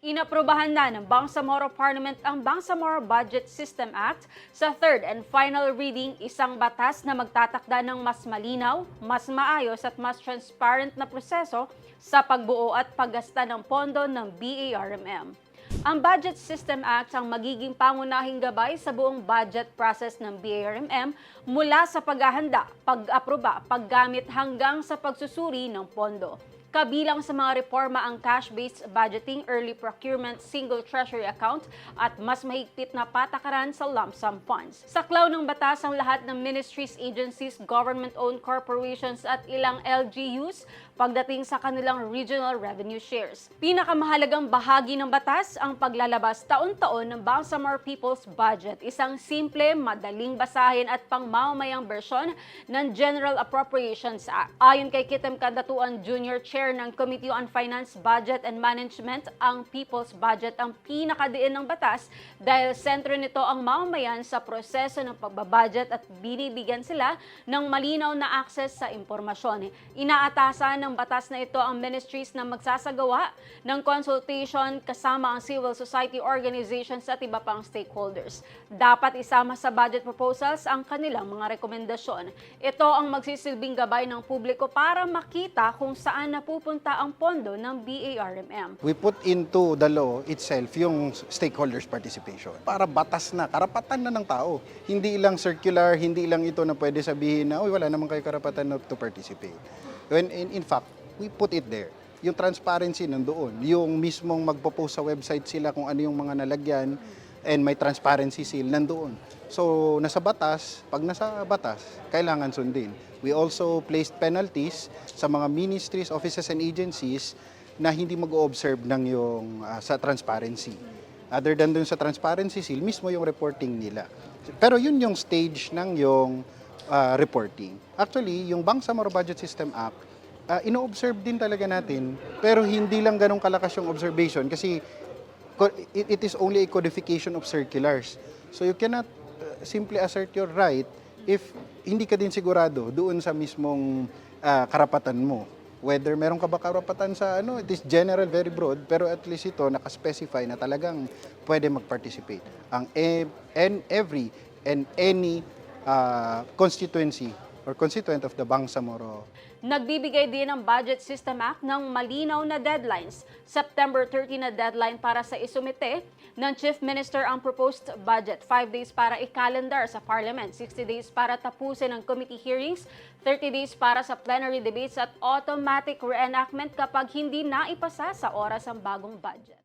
Inaprubahan na ng Bangsamoro Parliament ang Bangsamoro Budget System Act sa third and final reading, isang batas na magtatakda ng mas malinaw, mas maayos at mas transparent na proseso sa pagbuo at paggasta ng pondo ng BARMM. Ang Budget System Act ang magiging pangunahing gabay sa buong budget process ng BARMM mula sa paghahanda, pag-aproba, paggamit hanggang sa pagsusuri ng pondo. Kabilang sa mga reforma ang cash-based budgeting, early procurement, single treasury account at mas mahigpit na patakaran sa lump sum funds. Saklaw ng batas ang lahat ng ministries, agencies, government-owned corporations at ilang LGUs pagdating sa kanilang regional revenue shares. Pinakamahalagang bahagi ng batas ang paglalabas taon-taon ng Bangsamoro People's Budget, isang simple, madaling basahin at pangmamamayang bersyon ng General Appropriations Act. Ayon kay Kitem Kadatuan Jr. Chair ng Committee on Finance, Budget and Management, ang People's Budget ang pinakadiin ng batas dahil sentro nito ang mamamayan sa proseso ng pagbabudget at binibigyan sila ng malinaw na access sa impormasyon. Inaatasan ng batas na ito ang ministries na magsasagawa ng consultation kasama ang civil society organizations at iba pang stakeholders. Dapat isama sa budget proposals ang kanilang mga rekomendasyon. Ito ang magsisilbing gabay ng publiko para makita kung saan napupunta ang pondo ng BARMM. We put into the law itself yung stakeholders participation. Para batas na, karapatan na ng tao. Hindi lang circular, hindi lang ito na pwede sabihin na, wala naman kayo karapatan to participate. When in fact, we put it there. Yung transparency nandoon. Yung mismong magpo-post sa website sila kung ano yung mga nalagyan and may transparency seal nandoon. So, nasa batas, pag nasa batas, kailangan sundin. We also placed penalties sa mga ministries, offices, and agencies na hindi mag-o-observe ng yung sa transparency. Other than dun sa transparency seal, mismo yung reporting nila. Pero yun yung stage ng yung reporting. Actually, yung Bangsamoro Budget System Act, ino-observe din talaga natin, pero hindi lang ganun kalakas yung observation kasi it is only a codification of circulars. So you cannot simply assert your right if hindi ka din sigurado doon sa mismong karapatan mo. Whether meron ka ba karapatan sa it is general, very broad, pero at least ito nakaspecify na talagang pwede mag-participate. Ang every and any constituency or constituent of the Bangsamoro. Nagbibigay din ang Budget System Act ng malinaw na deadlines. September 30 na deadline para sa isumite ng Chief Minister ang proposed budget. 5 days para i-calendar sa Parliament, 60 days para tapusin ang committee hearings, 30 days para sa plenary debates at automatic reenactment kapag hindi naipasa sa oras ang bagong budget.